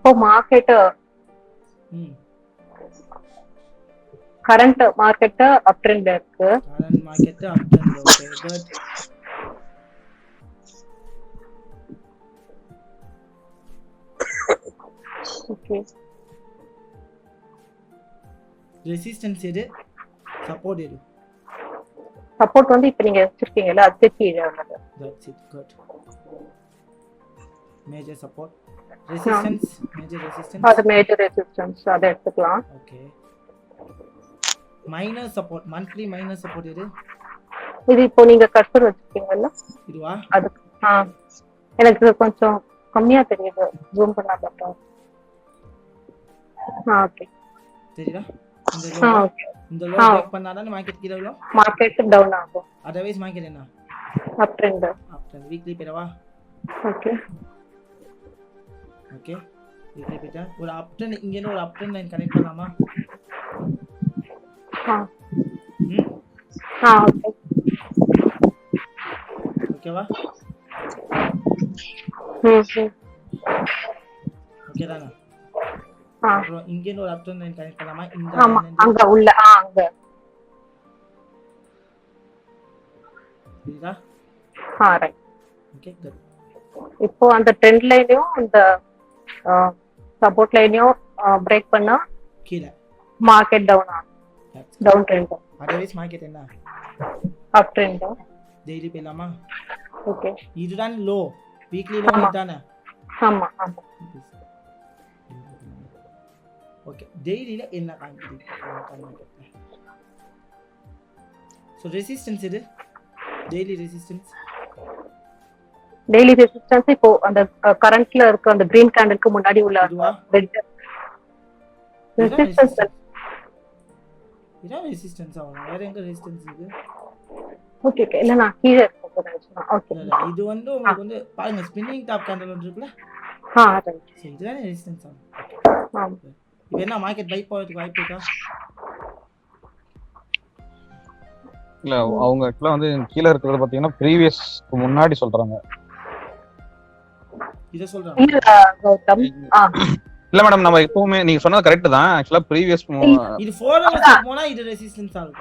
இப்போ மார்க்கெட் ம் current market அப் ட்ரெண்ட்ல இருக்கு. கரண்ட் மார்க்கெட் அப் trend. Okay good. Okay. Resistance எது, சப்போர்ட் எது? சப்போர்ட் வந்து இப்ப நீங்க வச்சிருக்கீங்கல்ல அது கீழே உள்ளது. That's it. Good. Major support. Resistance. Major resistance. அது மேஜர் ரெசிஸ்டன்ஸ், அதை எடுத்துக்கலாம். Okay. Minor support, monthly minor support எது? இது இப்போ நீங்க கர்சர் வச்சிருக்கீங்கல்ல இதுவா? அது எனக்கு கொஞ்சம் கம்மியா தெரியுது, ஜூம் பண்ணா பார்த்தா. ஓகே தெரியுதா? இந்த லோ இந்த லோ பிரேக் பண்ணாதான் மார்க்கெட் கீழ விழும், மார்க்கெட் டவுன் ஆகும். அதர்வைஸ் மார்க்கெட் என்ன அப் ட்ரெண்ட். வீக்லி பேரவா? ஓகே ஓகே வீக்லி பேட்டா ஒரு அப் ட்ரெண்ட், இங்க இருந்து ஒரு அப் ட்ரெண்ட் லைன் கனெக்ட் பண்ணலாமா? ஓகே ஓகேவா? ஓகே தானா? அப்புறம் இங்க இருந்து ஒரு அப் ட்ரெண்ட் லைன் கனெக்ட் பண்ணலாமா? இந்த அங்க உள்ள அங்க இதுதா. ரைட். Okay good. இப்போ அந்த ட்ரெண்ட் லைனையும் அந்த சப்போர்ட் லைனையும் பிரேக் பண்ணா கீழ மார்க்கெட் டவுன் ஆகும். Down trend. அதர்வைஸ் மார்க்கெட் என்ன அப் ட்ரெண்ட். டெய்லி போயிடலாமா? ஓகே. இதுதான் லோ, வீக்லி லோ இதுதானே? ஆமா ஆமா. ஓகே டெய்லில என்ன காண்பிக்குது? சோ ரெசிஸ்டன்ஸ் இது, டெய்லி ரெசிஸ்டன்ஸ். டெய்லி ரெசிஸ்டன்ஸ் இப்போ அந்த கரண்ட்ல இருக்க அந்த கிரீன் கேண்டலுக்கு முன்னாடி உள்ள ரெட் ரெசிஸ்டன்ஸ். இதான் ரெசிஸ்டன்ஸ் ஆகும். வேற எங்க ரெசிஸ்டன்ஸ் இருக்கு? Okay okay. இல்ல நான் கீழ இருக்கேன். ஓகே. இது வந்து உங்களுக்கு வந்து பாருங்க, ஸ்பின்னிங் டாப் கேண்டல் ஒன்று இருக்குல, ரைட். சோ இதுதான் ரெசிஸ்டன்ஸ் ஆகும். ஆமா. இப்போ என்ன மார்க்கெட் பை போறதுக்கு வாய்ப்பு இருக்கா? இல்ல அவங்க ஆக்சுவலா வந்து கீழ இருக்கிறது பாத்தீங்கன்னா ப்ரீவியஸ்க்கு முன்னாடி சொல்றாங்க. இத சொல்றாங்க. இல்ல கௌதம். இல்ல மேடம், நம்ம எப்பவுமே நீங்க சொன்னது கரெக்ட் தான். ஆக்சுவலா ப்ரீவியஸ் இது 4 ஹவர்ஸ் போனா இது ரெசிஸ்டன்ஸ் ஆகும்.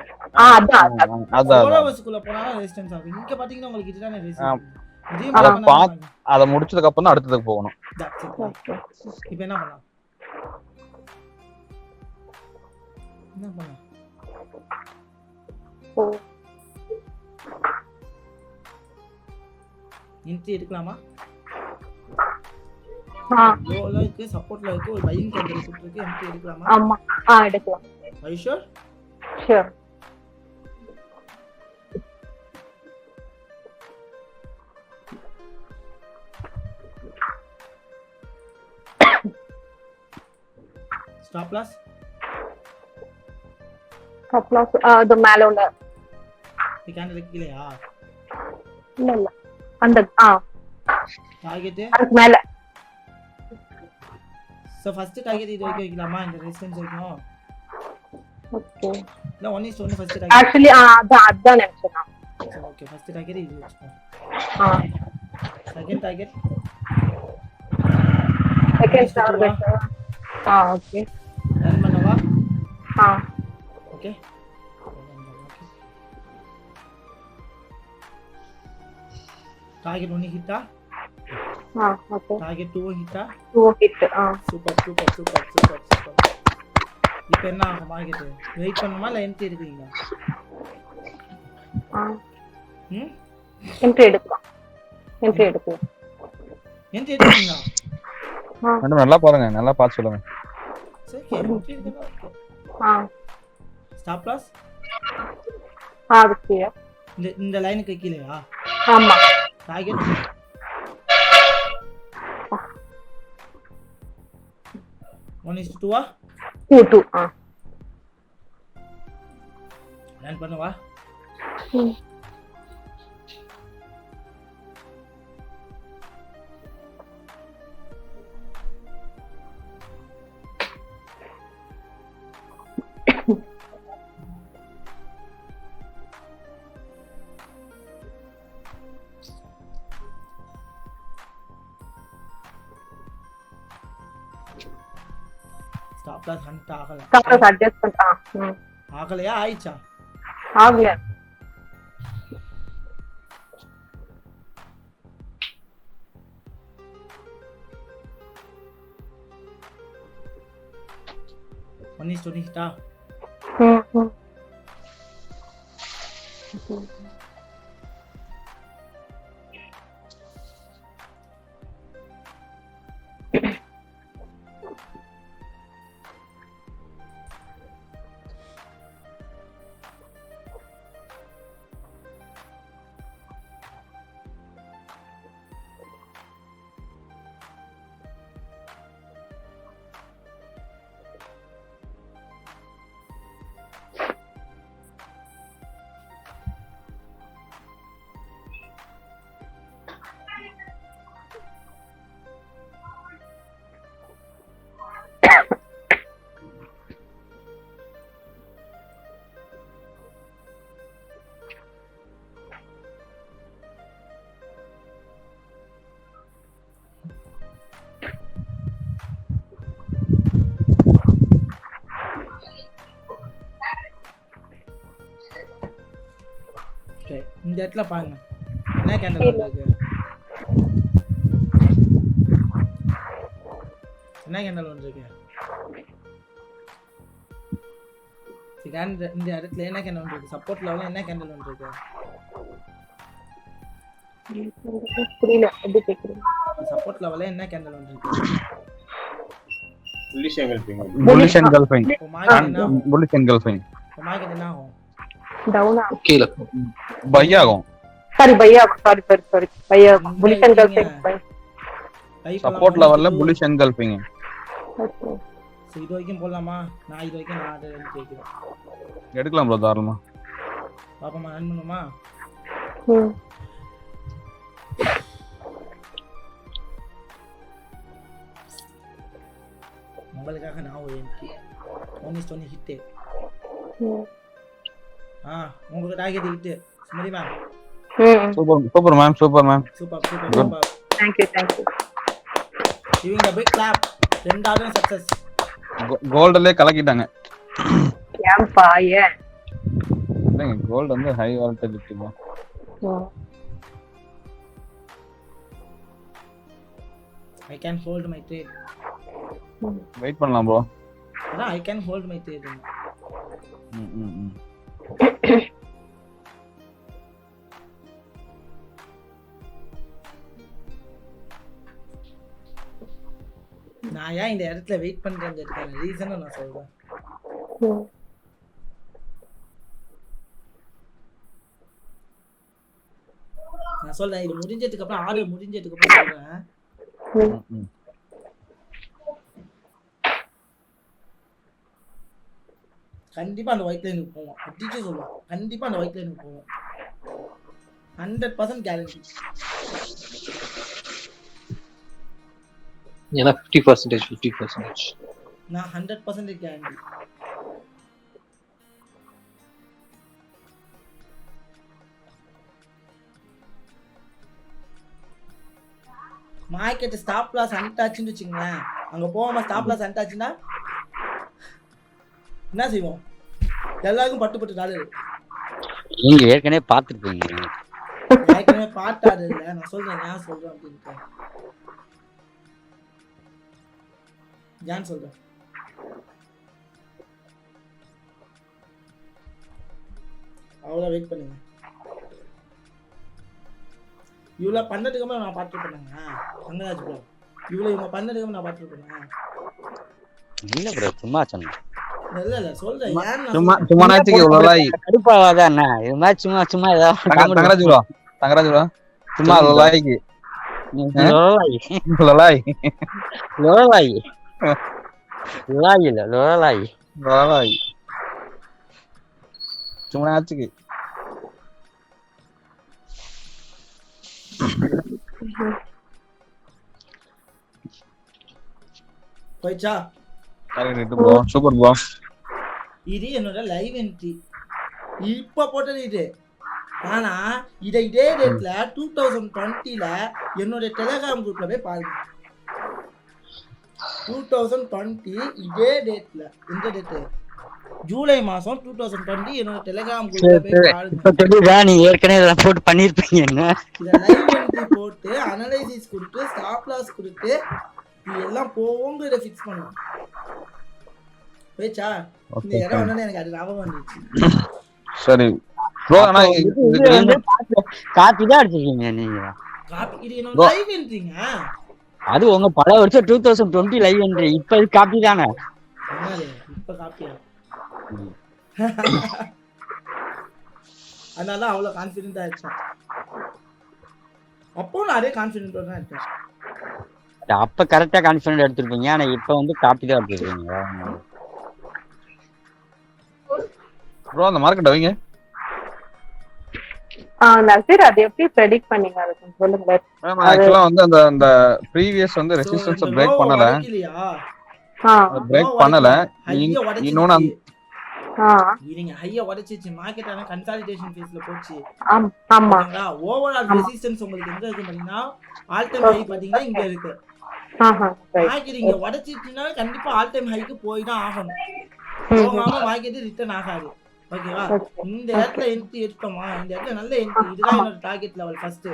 அதான் 4 ஹவர்ஸ்க்குள்ள போனா ரெசிஸ்டன்ஸ் ஆகும். இங்க பாத்தீங்கன்னா உங்களுக்கு இதுதானே ரெசிஸ்டன்ஸ். இதே மாதிரி அத முடிச்சதுக்கு அப்புறம் தான் அடுத்ததுக்கு போகணும். இப்போ என்ன பண்ணலாம்? என்ன பண்ணலாம்? என்ட்ரி எடுக்கலாமா? லோல இருக்கு, சப்போர்ட்ல இருக்கு, ஒரு பையிங் கேண்டல் இருக்கு, என்ட்ரி எடுக்கலாமா? ஆமா எடுக்கலாம். Are you sure? Sure. Stop loss? Stop loss அது மேல உள்ள இந்த கேண்டல் கீழயா? இல்ல அந்த டார்கெட் அதுக்கு மேல. சோ ஃபர்ஸ்ட் டார்கெட் இது வைக்கலாமா? இந்த ரெசிஸ்டன்ஸ் வைக்கணும். ஓகே. இல்ல 1:1 ஃபர்ஸ்ட் டார்கெட். ஆக்சுவலி அதான் நினைச்சேன். ஓகே ஃபர்ஸ்ட் டார்கெட் இது வெச்சுப்போம். Second target. Second target. Okay. Run பண்ணவா? ஓகே. டார்கெட் 1 ஹிட்டா? ஓகே. டார்கெட் 2 ஹிட்டா? 2 ஹிட். சூப்பர். இப்போ என்ன ஆகும் மார்க்கெட்? வெயிட் பண்ணுமா இல்ல என்ட்ரி எடுக்கறீங்களா? என்ட்ரி எடுக்கலாம். என்ட்ரி எடுக்கறீங்களா? மேடம் நல்லா பாருங்க, நல்லா பார்த்து சொல்லுங்க. சரி என்ட்ரி எடுக்கலாம். Stop loss? அதுக்கு இந்த லைனுக்கு கீழயா? ஆமா. டார்கெட் 1:2 2 ரன் பண்ணவா? ஸ்டாப் லாஸ் ஹண்ட் ஆகல. ஸ்டாப் லாஸ் அட்ஜஸ்ட் பண்ணா ஆகலையா ஆயிச்சா? ஆகல. One is 20 ஹிட்டா? இந்த இடத்துல பாருங்க என்ன கேண்டல் வந்திருக்கு. என்ன கேண்டல் வந்திருக்கு இந்த இடத்துல என்ன கேண்டல் வந்திருக்கு? சப்போர்ட் லெவல்ல என்ன கேண்டல் வந்திருக்கு? புரியல, எப்படி கேக்குறீங்க? சப்போர்ட் லெவல்ல என்ன கேண்டல் வந்திருக்கு? Bullish engulfing. Bullish engulfing. Market என்ன ஆகும்? டவுனா கீழ பை ஆகும். Sorry buy bullish engulfing. Support லெவல்ல புல்லிஷ் என்கல்ஃபிங். ஓகே, சோ இது வரைக்கும் போடலாமா? நான் இது வரைக்கும் நான் அதை கேக்குறேன். எடுக்கலாம் ப்ரோ, தாராளமா பாப்போமா, ரன் பண்ணுமா? உங்களுக்காக நான் ஒரு என்ட்ரி 1:20 ஹிட். உங்களுக்கு target hit Sumathi ma'am. Super ma'am. Super. Thank you giving a big clap. ரெண்டாவது சக்சஸ். கோல்ட்ல கலக்கிட்டாங்க. ஏம்பா ஏன்? இல்லங்க, கோல்ட் வந்து ஹை வாலட்டிலிட்டி தான். I can hold my trade. Wait பண்ணலாம் bro. I can hold my trade. நான் ஏன் இந்த இடத்துல வெயிட் பண்றேன்றதுக்கான ரீசனை நான் சொல்றேன். நான் சொல்றேன் இது முடிஞ்சதுக்கு அப்புறம், ஆர்டர் முடிஞ்சதுக்கு அப்புறம் சொல்றேன். கண்டிப்பா அந்த ஒயிட் லைனுக்கு போவோம். அடிச்சு சொல்லுவோம், கண்டிப்பா அந்த ஒயிட் லைனுக்கு போவோம். 100% கேரண்டி. ஏன்னா 50%. நான் 100% கேரண்டி. மார்க்கெட் ஸ்டாப் லாஸ் அன்டாச்சுன்னு வச்சுங்களேன், அங்க போகாம ஸ்டாப் லாஸ் அன்டாச்சுன்னா என்ன செய்வோம்? எல்லாருக்கும் பட்டு டாலர். நீங்க ஏற்கனவே பார்த்துருப்பீங்க. ஏற்கனவே பார்த்தாது இல்லை, நான் சொல்றேன் ஏன் சொல்றேன் அப்படின்ட்டு. ஏன் சொல்றேன்? அவ்வளோ வெயிட் பண்ணுங்க. இவ்வளோ பண்ணதுக்கு நான் பார்த்துருப்பேங்க சங்கராஜ் ப்ரோ. இவங்க பண்ணதுக்கு நான் பார்த்துருப்பேன். இல்ல ப்ரோ, சும்மா சொன்னேன். இல்ல சொல்றேன். சும்மா நாச்சுக்கு லொலாய் கடுப்பாவாதா என்ன? இது மாதிரி சும்மா ஏதாவது தங்கராஜ் ப்ரோ சும்மா லொலாய்க்கு லொலாய் சும்மா நாச்சுக்கு. போயிச்சா? Super bro. இது என்னோட லைவ் என்ட்ரி இப்ப போட்டது இது. ஆனா இதே டேட்ல 2020ல என்னோட டெலிகிராம் குரூப்ல போய் பாருங்க. 2020 இதே டேட்ல இந்த டேட் ஜூலை மாசம் 2020 என்னோட டெலிகிராம் குரூப்ல போய் பாருங்க. இப்ப தெரியுதா நீங்க ஏற்கனவே இதெல்லாம் போட்டு பண்ணிருப்பீங்க என்ன இத லைவ் என்ட்ரி போட்டு அனலைசிஸ் கொடுத்து ஸ்டாப் லாஸ் கொடுத்து இது எல்லாம் போவோங்கறத ஃபிக்ஸ் பண்ணனும். பேச்சா இந்த இடம் ஒண்ணே எனக்கு அது ஞாபகம் வந்துச்சு. சரி ப்ரோ ஆனா காப்பி தான் அடிச்சிருக்கீங்க நீங்க. காப்பி இது என்னோட லைவ் என்ட்ரிங்க. அது உங்க பல வருஷம் 2020 லைவ் என்ட்ரி. இப்ப இது காப்பி தானே. என்னது இப்ப காப்பியா? அதனால அவ்வளவு கான்ஃபிடென்ட்டா இருக்கேன். அப்போ நான் அதே கான்ஃபிடென்ட்டா தான் இருக்கேன். அப்ப கரெக்டா கான்ஃபிடென்ட் எடுத்துருப்பீங்க. ஆனா இப்ப வந்து காப்பி தான் எடுத்துருக்கீங்க. ப்ரோ அந்த மார்க்கெட் வைங்க. நசீர் அது எப்படி ப்ரெடிக்ட் பண்ணீங்க அது கொஞ்சம் சொல்லுங்க. ஆக்சுவலா வந்து அந்த அந்த ப்ரீவியஸ் வந்து ரெசிஸ்டன்ஸ் பிரேக் பண்ணல. பிரேக் பண்ணல. இன்னொன்னு நீங்க ஹையா உடைச்சிச்சு மார்க்கெட் ஆன கன்சாலிடேஷன் ஃபேஸ்ல போச்சு. ஆமா ஓவரால் ரெசிஸ்டன்ஸ் உங்களுக்கு எங்க இருக்கு பாத்தீங்கன்னா ஆல் டைம் ஹை பாத்தீங்கன்னா இங்க இருக்கு. மார்க்கெட் இங்க உடைச்சிச்சுனா கண்டிப்பா ஆல் டைம் ஹைக்கு போய் தான் ஆகணும். போகாம மார்க்கெட் ரிட்டர்ன் ஆகாது. ஓகேவா? இந்த இடத்துல என்ட்ரி எடுத்தோமா இந்த இடத்துல நல்ல என்ட்ரி. இதுதான் என்னோட டார்கெட் லெவல் ஃபர்ஸ்ட்.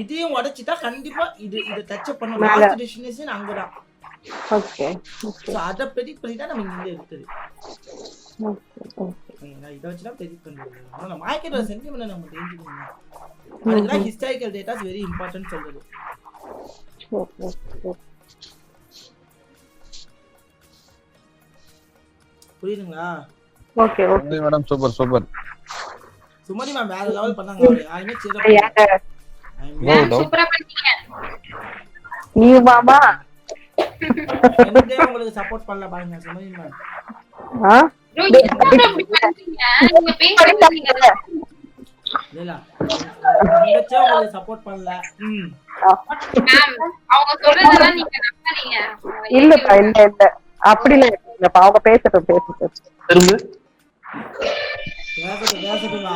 இதையும் உடைச்சிட்டா கண்டிப்பா இத டச் பண்ணனும். லாஸ்ட் டெஸ்டினேஷன் அங்கதான். ஓகே சோ அத ப்ரெடிக்ட் பண்ணி தான் நம்ம இங்க இருக்குது. ஓகேங்களா? இத வச்சு தான் ப்ரெடிக்ட் பண்றது. ஆனா மார்க்கெட்டோட சென்டிமென்ட் நம்ம தெரிஞ்சுக்கணும். அதுதான் ஹிஸ்டாரிக்கல் டேட்டாஸ் வெரி இம்பார்ட்டன்ட் சொல்றது. புரியுதுங்களா? Okay okay madam super super. Sumathi ma'am வேற லெவல் பண்ணாங்க. யாருமே சேர சூப்பரா பண்ணீங்க. நீ மாமா என்னதே உங்களுக்கு சப்போர்ட் பண்ணல பாருங்க சுமதி மேம். ப்ரோ எதுக்கு அப்படி பண்றீங்க? நீங்க பேசுறீங்க. இல்ல நீங்க உங்களுக்கு சப்போர்ட் பண்ணல. மேம் அவங்க சொல்றதெல்லாம் நீங்க நம்பாதீங்க. இல்லப்பா இல்ல அப்படி இல்ல அவங்க பேசட்டும் திரும்ப பேசட்டுமா